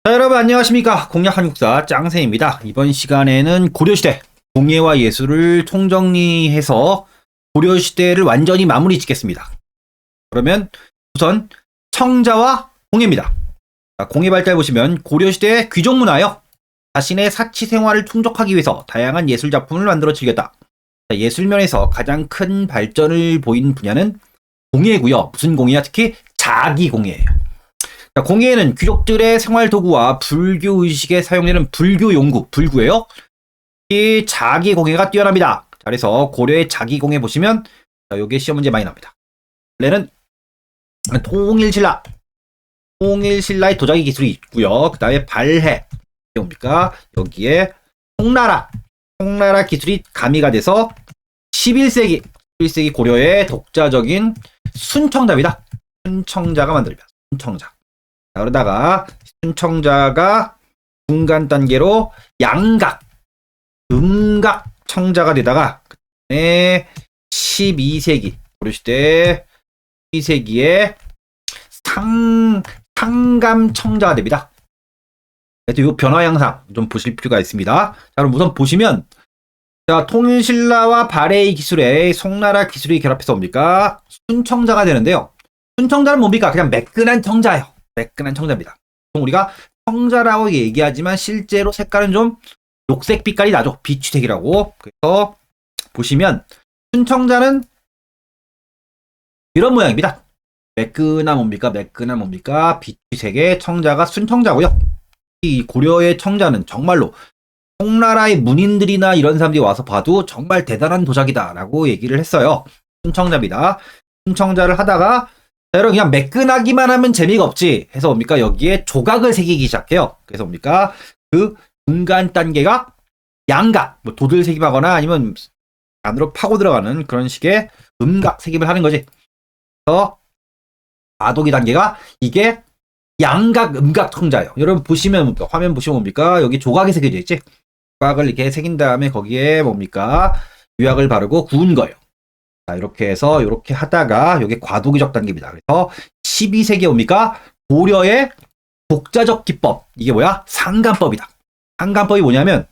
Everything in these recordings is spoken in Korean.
자, 여러분 안녕하십니까. 공략 한국사 짱쌤입니다. 이번 시간에는 고려시대 공예와 예술을 총정리해서 고려시대를 완전히 마무리 짓겠습니다. 그러면 우선 청자와 공예입니다. 자, 공예 발달 보시면 고려시대 귀족문화요. 자신의 사치 생활을 충족하기 위해서 다양한 예술 작품을 만들어 즐겼다. 자, 예술면에서 가장 큰 발전을 보인 분야는 공예고요. 무슨 공예야? 특히 자기 공예예요. 자, 공예에는 귀족들의 생활 도구와 불교 의식에 사용되는 불교 용구, 불구예요. 이 자기 공예가 뛰어납니다. 자, 그래서 고려의 자기 공예 보시면 자, 요게 시험 문제 많이 납니다. 원래는 통일신라의 도자기 기술이 있고요. 그 다음에 발해, 뭡니까? 여기에 송나라 기술이 가미가 돼서 11세기 고려의 독자적인 순청자입니다. 순청자가 만듭니다. 순청자. 자, 그러다가 순청자가 중간 단계로 양각, 음각 청자가 되다가 그다음에 12세기 고려시대 12세기에 상감 청자가 됩니다. 그래서 이 변화 양상 좀 보실 필요가 있습니다. 자, 그럼 우선 보시면 자, 통일신라와 발해의 기술에 송나라 기술이 결합해서 뭡니까? 순청자가 되는데요. 순청자는 뭡니까? 그냥 매끈한 청자예요. 매끈한 청자입니다. 우리가 청자라고 얘기하지만 실제로 색깔은 좀 녹색 빛깔이 나죠. 비취색이라고. 그래서 보시면 순청자는 이런 모양입니다. 매끈한 뭡니까? 비취색의 청자가 순청자고요. 이 고려의 청자는 정말로 송나라의 문인들이나 이런 사람들이 와서 봐도 정말 대단한 도자기다라고 얘기를 했어요. 순청자입니다. 순청자를 하다가 여러분 그냥 매끈하기만 하면 재미가 없지 해서 뭡니까? 여기에 조각을 새기기 시작해요. 그래서 뭡니까? 그 중간 단계가 양각, 뭐 도들 새김하거나 아니면 안으로 파고 들어가는 그런 식의 음각 새김을 하는 거지. 그래서 과도기 단계가 이게 양각 음각 청자예요. 여러분 보시면 뭡니까? 화면 보시면 뭡니까? 여기 조각이 새겨져 있지? 조각을 이렇게 새긴 다음에 거기에 뭡니까? 유약을 바르고 구운 거예요. 자, 이렇게 해서 이렇게 하다가 이게 과도기적 단계입니다. 그래서 12세기에 뭡니까? 고려의 독자적 기법. 이게 뭐야? 상감법이다. 상감법이 뭐냐면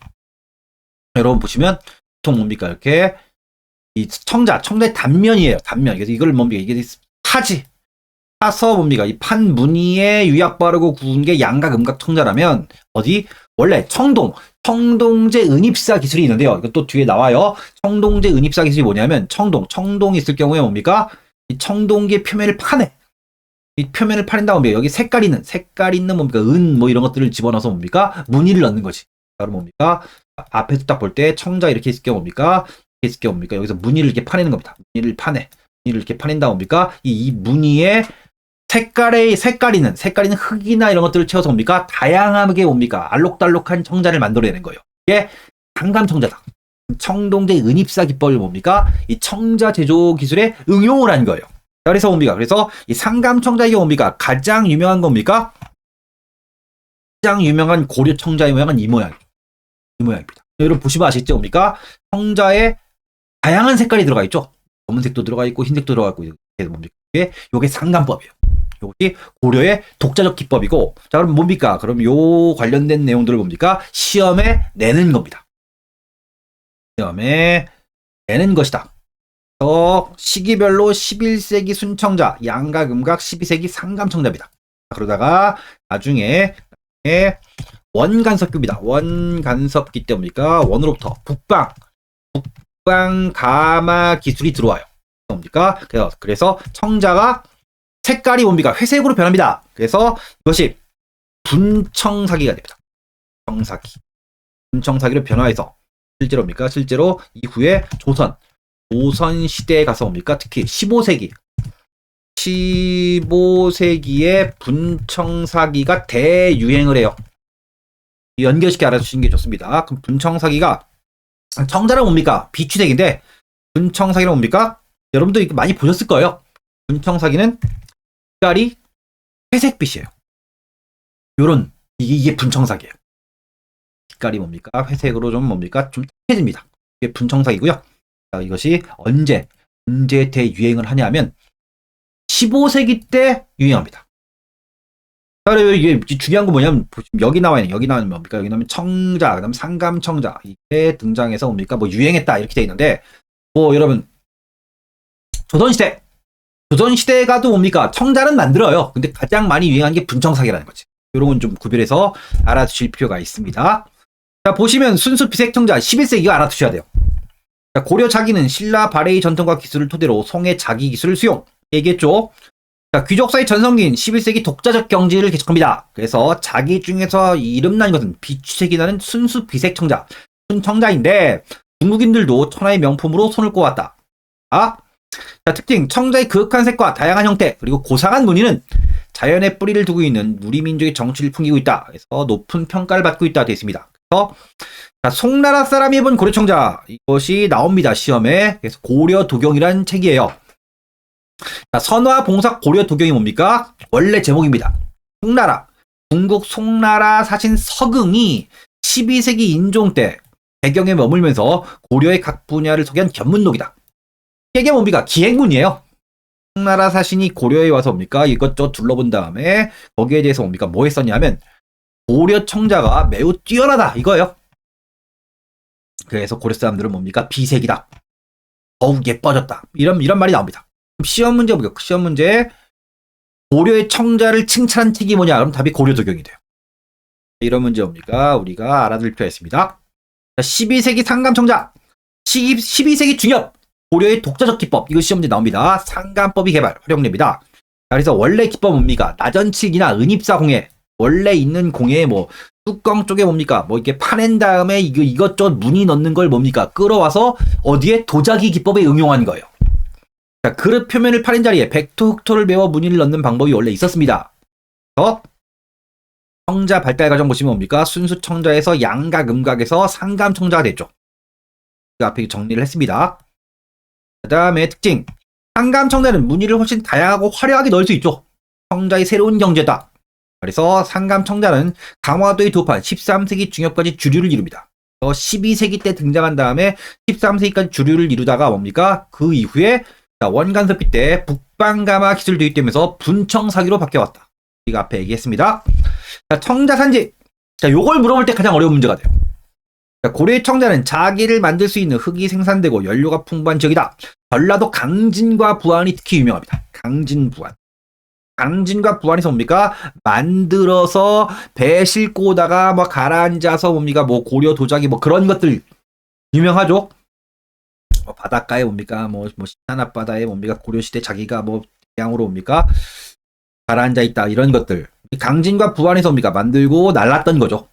여러분 보시면 보통 뭡니까? 이렇게 이 청자의 단면이에요. 단면. 그래서 이걸 뭡니까? 이게 파서 뭡니까? 이 판 무늬에 유약 바르고 구운 게 양각 음각 청자라면 어디? 원래 청동제 은입사 기술이 있는데요. 이것도 뒤에 나와요. 청동제 은입사 기술이 뭐냐면 청동이 있을 경우에 뭡니까? 이 청동기의 표면을 파내. 이 표면을 파낸 다음에 여기 색깔 있는 뭡니까? 뭐 이런 것들을 집어넣어서 뭡니까? 무늬를 넣는 거지. 바로 뭡니까? 앞에서 딱 볼 때 청자 이렇게 있을 경우 뭡니까? 이렇게 있을 경우 뭡니까? 여기서 무늬를 이렇게 파내는 겁니다. 무늬를 이렇게 파낸다 뭡니까? 이 무늬에 색깔 있는 흙이나 이런 것들을 채워서 뭡니까? 다양하게 뭡니까? 알록달록한 청자를 만들어내는 거예요. 이게 상감청자다. 청동제 은입사 기법을 뭡니까? 이 청자 제조 기술에 응용을 한 거예요. 그래서 뭡니까? 그래서 이 상감청자 이게 뭡니까? 가장 유명한 겁니까? 가장 유명한 고려 청자의 모양은 이 모양입니다. 여러분 보시면 아시죠? 뭡니까? 청자에 다양한 색깔이 들어가 있죠. 검은색도 들어가 있고 흰색도 들어가 있고 이게 뭡니까? 이게 상감법이에요. 이것이 고려의 독자적 기법이고, 자, 그럼 뭡니까? 그럼 요 관련된 내용들을 뭡니까? 시험에 내는 겁니다. 시험에 내는 것이다. 그래서 시기별로 11세기 순청자, 양각, 음각, 12세기 상감청자입니다. 그러다가 나중에 원간섭기입니다. 원간섭기 때 뭡니까? 원으로부터 북방 가마 기술이 들어와요. 뭡니까? 그래서 청자가 색깔이 뭡니까? 회색으로 변합니다. 그래서 이것이 분청사기가 됩니다. 분청사기로 변화해서 실제로 뭡니까? 실제로 이후에 조선 시대에 가서 뭡니까? 특히 15세기에 분청사기가 대유행을 해요. 연결시켜 알아주시는 게 좋습니다. 그럼 분청사기가 청자는 뭡니까? 비취색인데 분청사기는 뭡니까? 여러분도 이거 많이 보셨을 거예요. 분청사기는 색깔이 회색빛이에요. 이게 분청사기예요. 색깔이 뭡니까? 회색으로 좀 뭡니까? 좀 탁해집니다. 이게 분청사기고요. 자, 이것이 언제 대유행을 하냐면 15세기 때 유행합니다. 자, 그리고 이게 중요한 건 뭐냐면, 여기 나와 있는, 여기 나오는 뭡니까? 여기 나오면 청자, 그 다음 상감청자. 이게 등장해서 뭡니까? 뭐 유행했다. 이렇게 돼 있는데, 뭐 여러분, 조선시대. 조선시대가 또 뭡니까? 청자는 만들어요. 근데 가장 많이 유행한 게 분청사기라는 거지. 이런 건 좀 구별해서 알아두실 필요가 있습니다. 자, 보시면 순수 비색청자 11세기가 알아두셔야 돼요. 자, 고려 자기는 신라 발해의 전통과 기술을 토대로 송의 자기 기술을 수용. 얘기했죠. 자, 귀족사의 전성기인 11세기 독자적 경지를 개척합니다. 그래서 자기 중에서 이름난 것은 비취색이 나는 순수 비색청자, 순청자인데 중국인들도 천하의 명품으로 손을 꼽았다. 자, 특징, 청자의 그윽한 색과 다양한 형태, 그리고 고상한 무늬는 자연의 뿌리를 두고 있는 우리 민족의 정치를 풍기고 있다. 그래서 높은 평가를 받고 있다 되어 있습니다. 그래서 자, 송나라 사람이 해본 고려청자, 이것이 나옵니다. 시험에. 그래서 고려도경이라는 책이에요. 자, 선화봉삭 고려도경이 뭡니까? 원래 제목입니다. 송나라, 중국 송나라 사신 서긍이 12세기 인종 때 배경에 머물면서 고려의 각 분야를 소개한 견문록이다. 이게 뭡니까? 기행문이에요. 송나라 사신이 고려에 와서 뭡니까? 이것저것 둘러본 다음에 거기에 대해서 뭡니까? 뭐 했었냐면 고려 청자가 매우 뛰어나다 이거예요. 그래서 고려 사람들은 뭡니까? 비색이다. 더욱 예뻐졌다. 이런 말이 나옵니다. 시험 문제 보겠습니다. 시험 문제. 고려의 청자를 칭찬한 책이 뭐냐? 그럼 답이 고려도경이 돼요. 이런 문제 뭡니까? 우리가 알아둘 필요가 있습니다. 12세기 상감청자. 12세기 중엽. 고려의 독자적 기법. 이거 시험 문제 나옵니다. 상감법이 개발, 활용됩니다. 그래서 원래 기법은 뭡니까? 나전칠기나 은입사 공예. 원래 있는 공예에 뭐 뚜껑 쪽에 뭡니까? 뭐 이렇게 파낸 다음에 이것저것 무늬 넣는 걸 뭡니까? 끌어와서 어디에 도자기 기법에 응용한 거예요. 자, 그릇 표면을 파낸 자리에 백토, 흑토를 메워 무늬를 넣는 방법이 원래 있었습니다. 청자 발달 과정 보시면 뭡니까? 순수 청자에서 양각, 음각에서 상감 청자가 됐죠. 그 앞에 정리를 했습니다. 그 다음에 특징. 상감 청자는 무늬를 훨씬 다양하고 화려하게 넣을 수 있죠. 청자의 새로운 경제다. 그래서 상감 청자는 강화도의 도판 13세기 중엽까지 주류를 이룹니다. 12세기 때 등장한 다음에 13세기까지 주류를 이루다가 뭡니까? 그 이후에 원간섭비 때 북방가마 기술 도입되면서 분청사기로 바뀌어왔다. 우리가 앞에 얘기했습니다. 자, 청자산지. 자, 요걸 물어볼 때 가장 어려운 문제가 돼요. 자, 고려의 청자는 자기를 만들 수 있는 흙이 생산되고 연료가 풍부한 지역이다. 전라도 강진과 부안이 특히 유명합니다. 강진, 부안. 강진과 부안에서 뭡니까? 만들어서 배 싣고 오다가 뭐 가라앉아서 뭡니까? 뭐 고려 도자기 뭐 그런 것들 유명하죠. 뭐 바닷가에 뭡니까? 뭐 신안 앞바다에 뭡니까? 고려시대 자기가 뭐 양으로 뭡니까? 가라앉아 있다 이런 것들. 강진과 부안에서 뭡니까? 만들고 날랐던 거죠.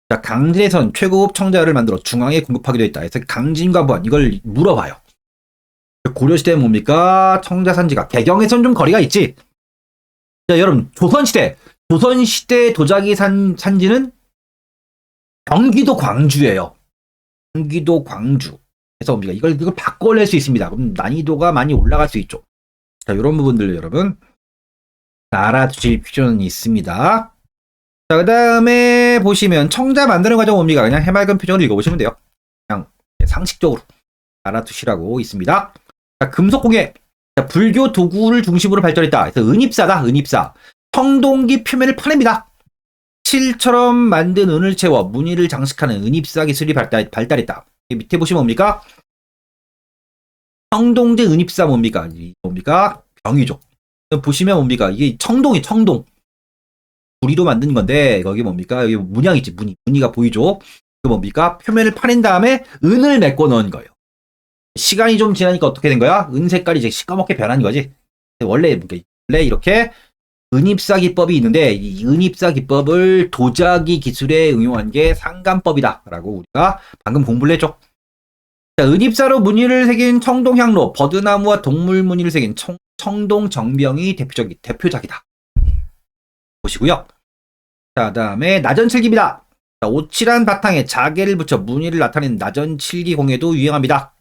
자, 강진에선 최고급 청자를 만들어 중앙에 공급하기도 했다. 그래서 강진과 부안 이걸 물어봐요. 고려시대는 뭡니까? 청자산지가 개경에선 좀 거리가 있지. 자, 여러분 조선시대 도자기 산지는 경기도 광주예요. 경기도 광주. 그래서 뭡니까? 이걸 바꿔낼 수 있습니다. 그럼 난이도가 많이 올라갈 수 있죠. 자, 이런 부분들 여러분 알아두실 필요는 있습니다. 자, 그 다음에 보시면 청자 만드는 과정 뭡니까? 그냥 해맑은 표정을 읽어보시면 돼요. 그냥 상식적으로 알아두시라고 있습니다. 자, 금속공예. 자, 불교 도구를 중심으로 발전했다. 그래서 은입사다. 은입사. 청동기 표면을 파냅니다. 실처럼 만든 은을 채워 무늬를 장식하는 은입사 기술이 발달했다. 밑에 보시면 뭡니까? 청동제 은입사 뭡니까? 뭡니까? 병이죠. 보시면 뭡니까? 이게 청동. 구리로 만든 건데, 거기 뭡니까? 여기 문양 있지, 무늬가 보이죠? 그 뭡니까? 표면을 파낸 다음에 은을 메꿔 넣은 거예요. 시간이 좀 지나니까 어떻게 된 거야? 은 색깔이 이제 시꺼멓게 변한 거지. 원래 이렇게 은입사 기법이 있는데, 이 은입사 기법을 도자기 기술에 응용한 게 상감법이다라고 우리가 방금 공부를 했죠. 자, 은입사로 무늬를 새긴 청동향로, 버드나무와 동물 무늬를 새긴 청동정병이 대표작이다. 보시고요. 자, 다음에 나전칠기입니다. 자, 오칠한 바탕에 자개를 붙여 무늬를 나타내는 나전칠기 공예도 유행합니다.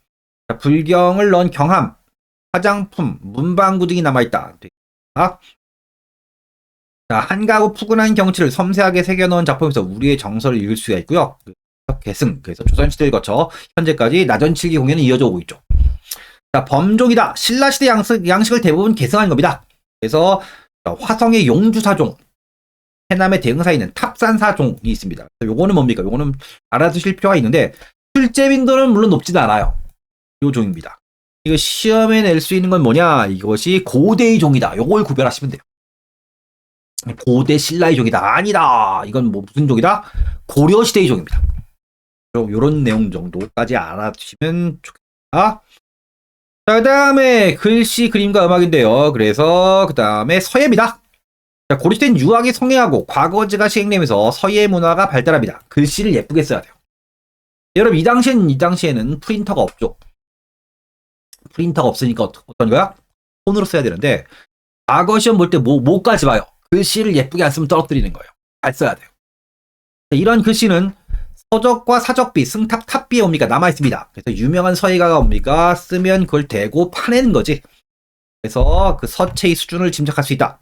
자, 불경을 넣은 경함, 화장품, 문방구 등이 남아있다. 자, 한가구 푸근한 경치를 섬세하게 새겨넣은 작품에서 우리의 정서를 읽을 수가 있고요. 계승, 그래서 조선시대를 거쳐 현재까지 나전칠기 공예는 이어져 오고 있죠. 자, 범종이다. 신라시대 양식을 대부분 계승한 겁니다. 그래서 화성의 용주사종, 해남의 대흥사에 있는 탑산사종이 있습니다. 요거는 뭡니까? 요거는 알아두실 필요가 있는데 출제 빈도는 물론 높지도 않아요. 요 종입니다. 이거 시험에 낼 수 있는 건 뭐냐? 이것이 고대의 종이다. 요걸 구별하시면 돼요. 고대 신라의 종이다. 아니다. 이건 뭐 무슨 종이다? 고려시대의 종입니다. 요런 내용 정도까지 알아두시면 좋겠다. 자, 그 다음에 글씨, 그림과 음악인데요. 그래서 그 다음에 서예입니다. 자, 고려시대는 유학이 성행하고 과거제가 시행되면서 서예 문화가 발달합니다. 글씨를 예쁘게 써야 돼요. 여러분 이 당시에는 프린터가 없죠. 프린터가 없으니까 어떤 거야? 손으로 써야 되는데 과거 시험 볼 때 뭐까지 봐요? 글씨를 예쁘게 안 쓰면 떨어뜨리는 거예요. 잘 써야 돼요. 자, 이런 글씨는 서적과 사적비, 승탑, 탑비에 뭡니까? 남아있습니다. 그래서 유명한 서예가가 뭡니까? 쓰면 그걸 대고 파내는 거지. 그래서 그 서체의 수준을 짐작할 수 있다.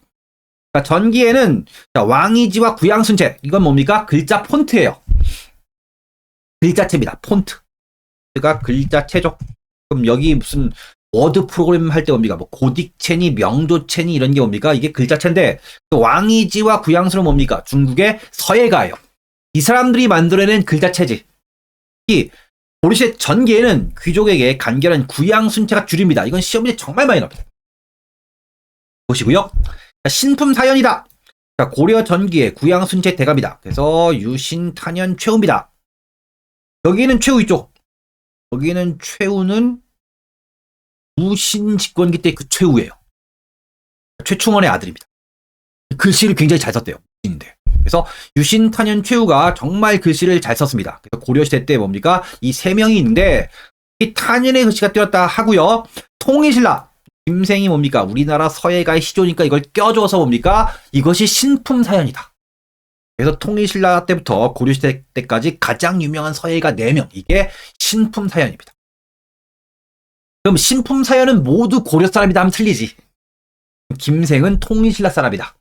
자, 전기에는 자, 왕이지와 구양순체, 이건 뭡니까? 글자 폰트예요. 글자체입니다. 폰트가 글자체죠. 그럼 여기 무슨 워드 프로그램 할 때 뭡니까? 뭐 고딕체니 명조체니 이런 게 뭡니까? 이게 글자체인데 또 왕이지와 구양수는 뭡니까? 중국의 서예가예요. 이 사람들이 만들어낸 글자체지. 이 고려시대 전기에는 귀족에게 간결한 구양순체가 주류입니다. 이건 시험에 정말 많이 나옵니다. 보시고요. 자, 신품사연이다. 자, 고려 전기의 구양순체 대갑이다. 그래서 유신탄연 최우입니다. 여기는 최우 있죠. 여기는 최우는 무신 집권기 때 그 최우예요. 최충원의 아들입니다. 글씨를 굉장히 잘 썼대요. 인데. 그래서 유신탄연 최우가 정말 글씨를 잘 썼습니다. 그래서 고려시대 때 뭡니까? 이 세 명이 있는데 이 탄연의 글씨가 뛰었다 하고요. 통일신라 김생이 뭡니까? 우리나라 서예가의 시조니까 이걸 껴줘서 뭡니까? 이것이 신품사연이다. 그래서 통일신라 때부터 고려시대 때까지 가장 유명한 서예가 4명. 이게 신품사연입니다. 그럼 신품사연은 모두 고려 사람이다 하면 틀리지. 김생은 통일신라 사람이다.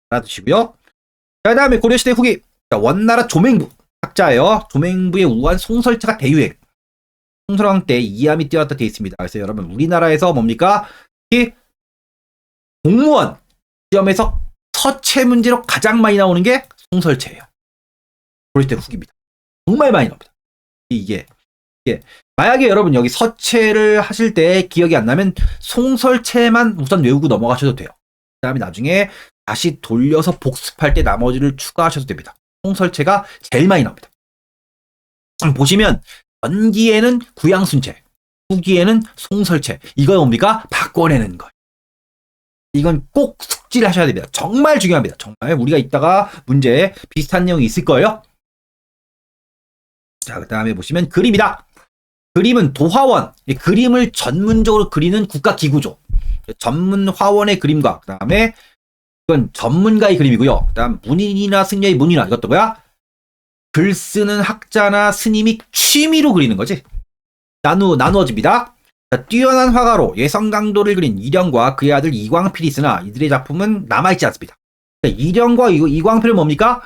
알아두시고요. 그 다음에 고려시대 후기. 자, 원나라 조맹부. 학자예요. 조맹부의 우한 송설체가 대유행. 송설왕 때 이함이 뛰어났다 되어 있습니다. 그래서 여러분 우리나라에서 뭡니까? 이 공무원 시험에서 서체 문제로 가장 많이 나오는 게 송설체예요. 고려시대 후기입니다. 정말 많이 나옵니다. 이게 만약에 여러분 여기 서체를 하실 때 기억이 안 나면 송설체만 우선 외우고 넘어가셔도 돼요. 그 다음에 나중에 다시 돌려서 복습할 때 나머지를 추가하셔도 됩니다. 송설체가 제일 많이 나옵니다. 보시면 전기에는 구양순체, 후기에는 송설체. 이거 뭡니까? 바꿔내는 거예요. 이건 꼭 숙지를 하셔야 됩니다. 정말 중요합니다. 정말 우리가 이따가 문제에 비슷한 내용이 있을 거예요. 자, 그 다음에 보시면 그림이다. 그림은 도화원, 그림을 전문적으로 그리는 국가기구죠. 전문 화원의 그림과 그 다음에 이건 전문가의 그림이고요. 그 다음 문인이나 승려의 문이나 이것도 뭐야? 글 쓰는 학자나 스님이 취미로 그리는 거지. 나누어집니다. 자, 뛰어난 화가로 예성 강도를 그린 이령과 그의 아들 이광필이 있으나 이들의 작품은 남아있지 않습니다. 자, 이령과 이광필은 뭡니까?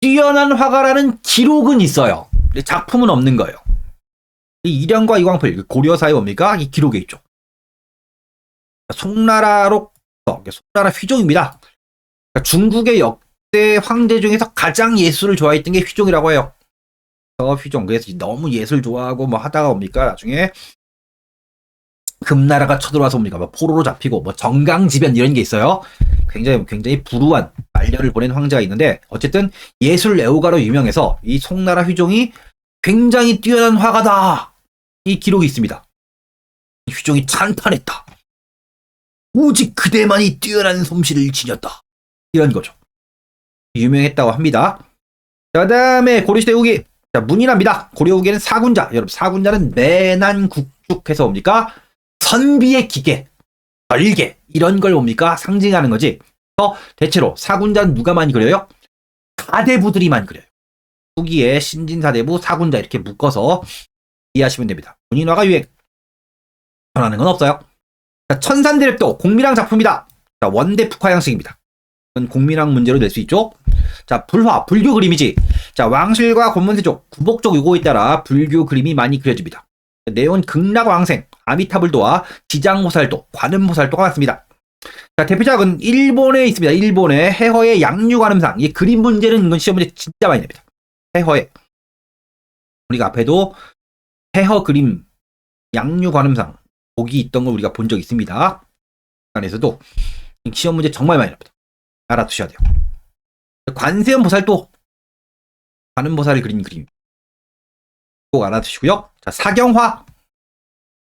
뛰어난 화가라는 기록은 있어요. 작품은 없는 거예요. 이 이령과 이광필, 고려사의 뭡니까? 이 기록에 있죠. 송나라로, 송나라 휘종입니다. 중국의 역대 황제 중에서 가장 예술을 좋아했던 게 휘종이라고 해요. 휘종. 그래서 너무 예술 좋아하고 뭐 하다가 뭡니까? 나중에 금나라가 쳐들어와서 뭡니까? 뭐 포로로 잡히고 뭐 정강지변 이런 게 있어요. 굉장히 불우한 말년을 보낸 황제가 있는데 어쨌든 예술 애호가로 유명해서 이 송나라 휘종이 굉장히 뛰어난 화가다. 이 기록이 있습니다. 휘종이 찬탄했다. 오직 그대만이 뛰어난 솜씨를 지녔다. 이런 거죠. 유명했다고 합니다. 자, 그다음에 고려시대 후기. 자, 문인합니다. 고려 후기에는 사군자. 여러분 사군자는 내난국죽해서 뭡니까? 선비의 기계, 절개 이런 걸 뭡니까? 상징하는 거지. 대체로 사군자는 누가 많이 그려요? 사대부들이 많이 그려요. 후기에 신진사대부, 사군자 이렇게 묶어서 이해하시면 됩니다. 문인화가 유행. 변하는 건 없어요. 자, 천산대립도 공미랑 작품이다. 자, 원대폭화 양식입니다. 이건 공미랑 문제로 낼 수 있죠. 자, 불화, 불교 그림이지. 자, 왕실과 권문세족, 구복족 요구에 따라 불교 그림이 많이 그려집니다. 내용은 극락왕생, 아미타불도와 지장보살도, 관음보살도가 많습니다. 자, 대표작은 일본에 있습니다. 일본의 해허의 양류관음상. 이 그림 문제는 이건 시험 문제 진짜 많이 냅니다. 해허의. 우리가 앞에도 해허 그림 양류관음상 복이 있던 걸 우리가 본 적 있습니다. 안에서도 시험 문제 정말 많이 납니다. 알아두셔야 돼요. 관세음 보살도 관음보살을 그린 그림 꼭 알아두시고요. 자, 사경화.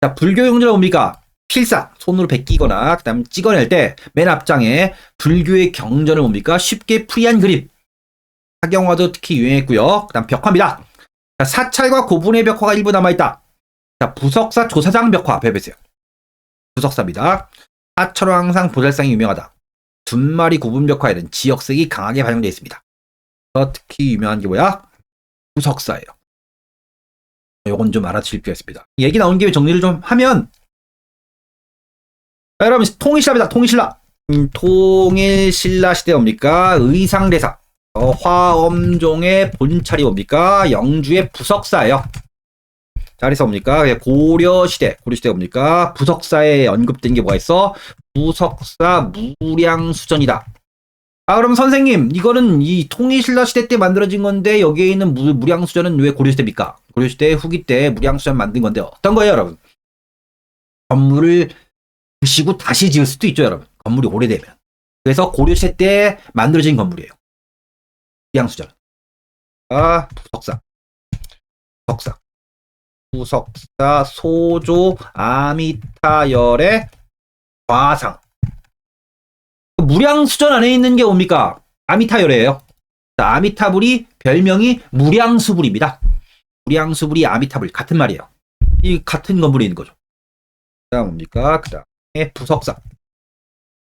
자, 불교 용도는 뭡니까? 필사, 손으로 베끼거나 그다음 찍어낼 때 맨 앞장에 불교의 경전을 뭡니까? 쉽게 풀이한 그림. 사경화도 특히 유행했고요. 그다음 벽화입니다. 자, 사찰과 고분의 벽화가 일부 남아있다. 자, 부석사 조사장 벽화 배배세요. 부석사입니다. 사찰은 항상 보살상이 유명하다. 둔마리 고분 벽화에는 지역색이 강하게 반영되어 있습니다. 특히 유명한 게 뭐야? 부석사예요. 요건 좀 알아주실 필요가 있습니다. 얘기 나온 김에 정리를 좀 하면, 자, 여러분 통일신라입니다. 통일신라. 통일신라 시대 뭡니까? 의상대사. 화엄종의 본찰이 뭡니까? 영주의 부석사예요. 자, 그래서 뭡니까? 고려시대 뭡니까? 부석사에 언급된 게 뭐가 있어? 부석사 무량수전이다. 아, 그럼 선생님, 이거는 이 통일신라 시대 때 만들어진 건데 여기에 있는 무량수전은 왜 고려시대입니까? 고려시대 후기 때 무량수전 만든 건데 어떤 거예요, 여러분? 건물을 부시고 다시 지을 수도 있죠, 여러분. 건물이 오래되면. 그래서 고려시대 때 만들어진 건물이에요. 무량수전. 아, 부석사. 부석사 소조 아미타열의 좌상. 무량수전 안에 있는 게 뭡니까? 아미타열이에요. 아미타불이 별명이 무량수불입니다. 무량수불이 아미타불 같은 말이에요. 이 같은 건물에 있는 거죠. 그다음 뭡니까? 그다음에 부석사.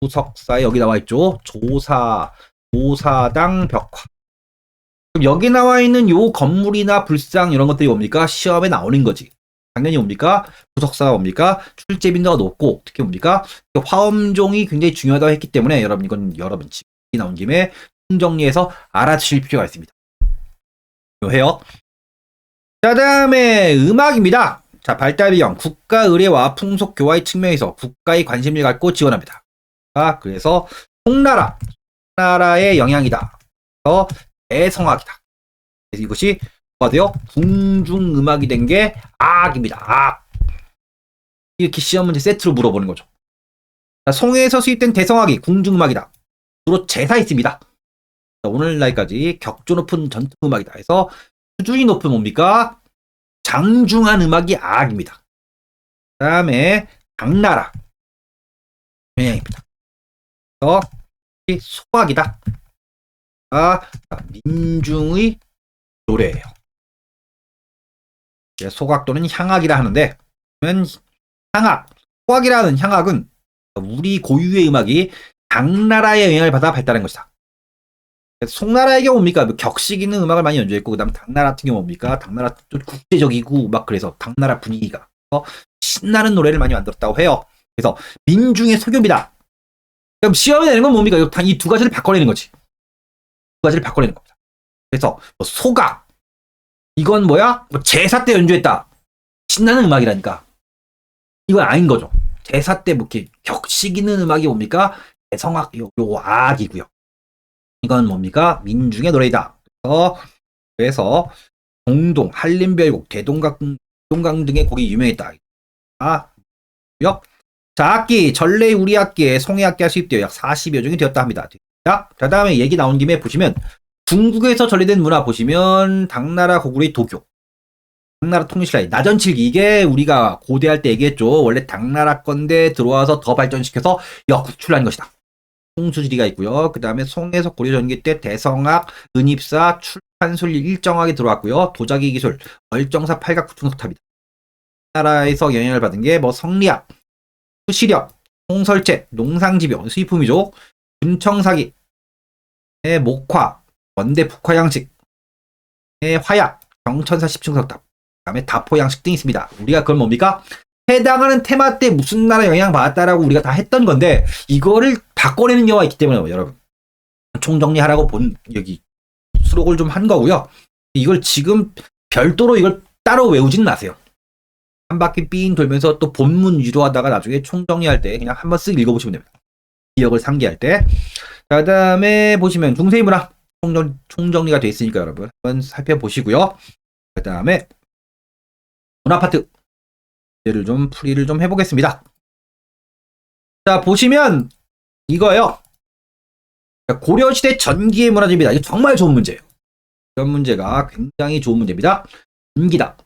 부석사에 여기 나와 있죠. 조사당 벽화. 그럼 여기 나와 있는 요 건물이나 불상 이런 것들이 뭡니까? 시험에 나오는 거지. 당연히 뭡니까? 부석사가 뭡니까? 출제 빈도가 높고 특히 뭡니까? 화엄종이 굉장히 중요하다고 했기 때문에 여러분 이건 여러분 지금 나온 김에 정리해서 알아주실 필요가 있습니다. 해요. 자, 다음에 음악입니다. 자, 발달 비용 국가 의례와 풍속 교화의 측면에서 국가의 관심을 갖고 지원합니다. 자, 그래서 송나라의 영향이다. 그래서 대성악이다. 그래서 이것이 뭐가 돼요? 궁중음악이 된 게 악입니다. 악. 이렇게 시험 문제 세트로 물어보는 거죠. 자, 송에서 수입된 대성악이 궁중음악이다. 주로 제사 있습니다. 자, 오늘날까지 격조 높은 전통음악이다. 해서 수준이 높은 뭡니까? 장중한 음악이 악입니다. 그 다음에 당나라 영향입니다. 그래서 소악이다. 민중의 노래예요. 소악 또는 향악이라 하는데, 향악, 소악이라는 향악은 우리 고유의 음악이 당나라의 영향을 받아 발달한 것이다. 송나라의 경우 뭡니까? 격식 있는 음악을 많이 연주했고, 그 다음 당나라 같은 경우 뭡니까? 당나라 좀 국제적이고 막 그래서 당나라 분위기가 신나는 노래를 많이 만들었다고 해요. 그래서 민중의 소교입니다. 그럼 시험에 내는 건 뭡니까? 이 두 가지를 바꿔내는 거지. 두 가지를 바꿔내는 겁니다. 그래서 소각 이건 뭐야? 제사 때 연주했다. 신나는 음악이라니까. 이건 아닌 거죠. 제사 때 뭐 이렇게 격식 있는 음악이 뭡니까? 대성악 요 악이고요. 이건 뭡니까? 민중의 노래이다. 그래서 동동, 한림별곡, 대동강 등의 곡이 유명했다. 자, 악기, 전래 우리 악기에 송해 악기가 수입되어 약 40여 종이 되었다 합니다. 자, 다음에 얘기 나온 김에 보시면 중국에서 전래된 문화 보시면 당나라 고구려의 도교, 당나라 통일신라의 나전칠기 이게 우리가 고대할 때 얘기했죠. 원래 당나라 건데 들어와서 더 발전시켜서 역수출한 것이다. 홍수지리가 있고요. 그 다음에 송에서 고려 전기 때 대성악, 은입사, 출판술 일정하게 들어왔고요. 도자기 기술, 얼정사 팔각구퉁석탑이다. 나라에서 영향을 받은 게 뭐 성리학, 수시력, 홍설채, 농상집용 수입품이죠. 군청사기, 목화, 원대 북화 양식, 화약, 경천사 십층석탑, 그 다음에 다포 양식 등이 있습니다. 우리가 그걸 뭡니까? 해당하는 테마 때 무슨 나라 영향 받았다라고 우리가 다 했던 건데 이거를 바꿔내는 경우가 있기 때문에 여러분 총정리하라고 여기 수록을 좀 한 거고요. 이걸 지금 별도로 이걸 따로 외우진 마세요. 한 바퀴 삥 돌면서 또 본문 위로 하다가 나중에 총정리할 때 그냥 한번 쓱 읽어보시면 됩니다. 지역을 상기할 때. 자, 그다음에 보시면 중세의 문화 총정리가 되어 있으니까 여러분 한번 살펴보시고요. 그다음에 문화 파트 얘를 좀 풀이를 좀 해보겠습니다. 자, 보시면 이거요. 고려시대 전기의 문화재입니다. 이거 정말 좋은 문제예요. 이런 문제가 굉장히 좋은 문제입니다. 전기다.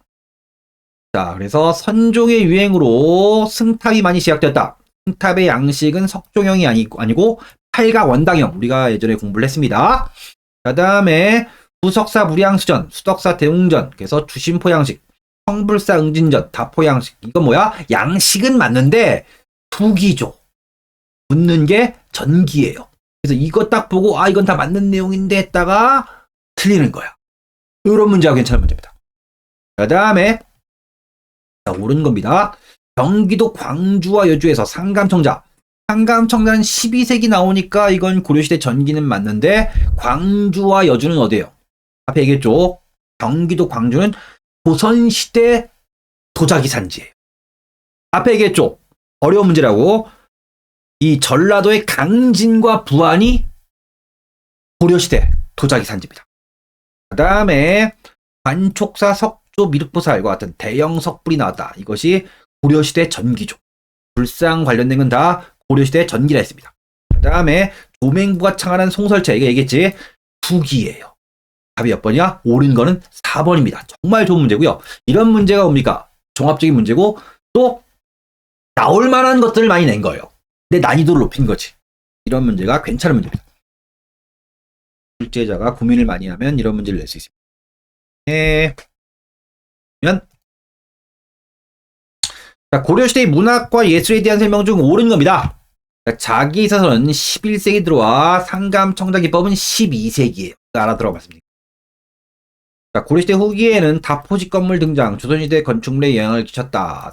자, 그래서 선종의 유행으로 승탑이 많이 시작되었다. 승탑의 양식은 석종형이 아니고 팔각 원당형. 우리가 예전에 공부를 했습니다. 그 다음에 부석사 무량수전, 수덕사 대웅전, 그래서 주심포 양식, 성불사 응진전, 다포 양식. 이건 뭐야? 양식은 맞는데 투기죠. 묻는 게 전기예요. 그래서 이거 딱 보고 아 이건 다 맞는 내용인데 했다가 틀리는 거야. 이런 문제가 괜찮은 문제입니다. 그 다음에 옳은 겁니다. 경기도 광주와 여주에서 상감청자. 상감청자는 12세기 나오니까 이건 고려시대 전기는 맞는데 광주와 여주는 어디예요? 앞에 얘기했죠. 경기도 광주는 조선시대 도자기 산지예요. 앞에 얘기했죠. 어려운 문제라고. 이 전라도의 강진과 부안이 고려시대 도자기 산지입니다. 그 다음에 관촉사 석조 미륵보살과 같은 대형 석불이 나왔다. 이것이 고려시대 전기죠. 불상 관련된 건 다 고려시대 전기라 했습니다. 그 다음에 조맹부가 창안한 송설체, 이게 얘기했지. 투기예요. 답이 몇 번이야? 옳은 거는 4번입니다. 정말 좋은 문제고요. 이런 문제가 뭡니까? 종합적인 문제고 또 나올 만한 것들을 많이 낸 거예요. 근데 난이도를 높인 거지. 이런 문제가 괜찮은 문제입니다. 출제자가 고민을 많이 하면 이런 문제를 낼 수 있습니다. 자, 고려시대의 문학과 예술에 대한 설명 중 옳은 겁니다. 자기 있어서는 11세기 들어와 상감청자 기법은 12세기예요. 알아들어 말씀드립니다. 자, 고려시대 후기에는 다포식 건물 등장, 조선시대 건축물에 영향을 끼쳤다.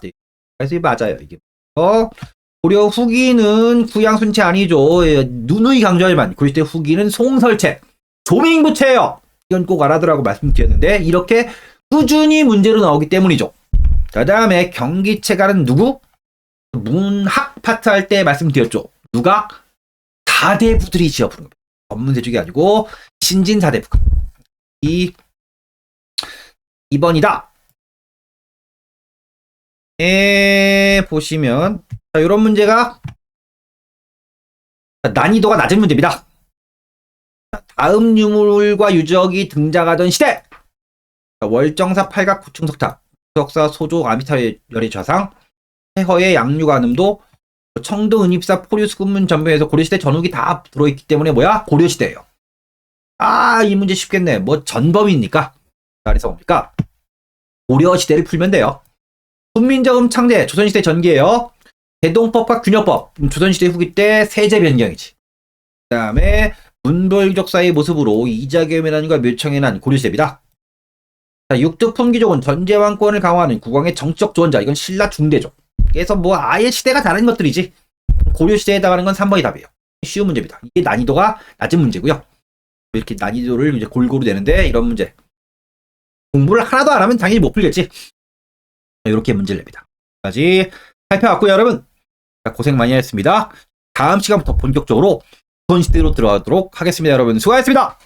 그래서 맞아요. 이게 고려 후기는 구양순체 아니죠. 누누이 강조하지만 고려시대 후기는 송설체, 조민부체예요. 이건 꼭 알아두라고 말씀드렸는데 이렇게 꾸준히 문제로 나오기 때문이죠. 그 다음에 경기체가는 누구? 문학 파트 할 때 말씀드렸죠. 누가? 사대부들이 지어 부른 겁니다. 전문세족이 아니고 신진사대부가. 2번이다. 보시면 자, 이런 문제가 난이도가 낮은 문제입니다. 다음 유물과 유적이 등장하던 시대. 월정사 팔각 구층석탑, 부석사 소조 아미타열의 좌상, 해허의 양류관음도, 청도 은입사 포류수군문 전변에서 고려시대 전후기 다 들어있기 때문에 뭐야? 고려시대예요. 아, 이 문제 쉽겠네. 뭐 전범이니까. 그래서 뭡니까? 고려시대를 풀면 돼요. 훈민정음 창제, 조선시대 전기예요. 대동법과 균형법, 조선시대 후기 때 세제 변경이지. 그 다음에 문벌적사의 모습으로 이자겸의 난과 묘청의 난, 고려시대입니다. 자, 육두품귀족은 전제왕권을 강화하는 국왕의 정치적 조언자. 이건 신라 중대죠. 그래서 뭐 아예 시대가 다른 것들이지. 고려시대에 해당하는 건 3번이 답이에요. 쉬운 문제입니다. 이게 난이도가 낮은 문제고요. 이렇게 난이도를 이제 골고루 내는데 이런 문제. 공부를 하나도 안 하면 당연히 못 풀겠지. 이렇게 문제를 냅니다. 까지 살펴봤고요, 여러분. 고생 많이 했습니다. 다음 시간부터 본격적으로 조선시대로 들어가도록 하겠습니다. 여러분 수고하셨습니다.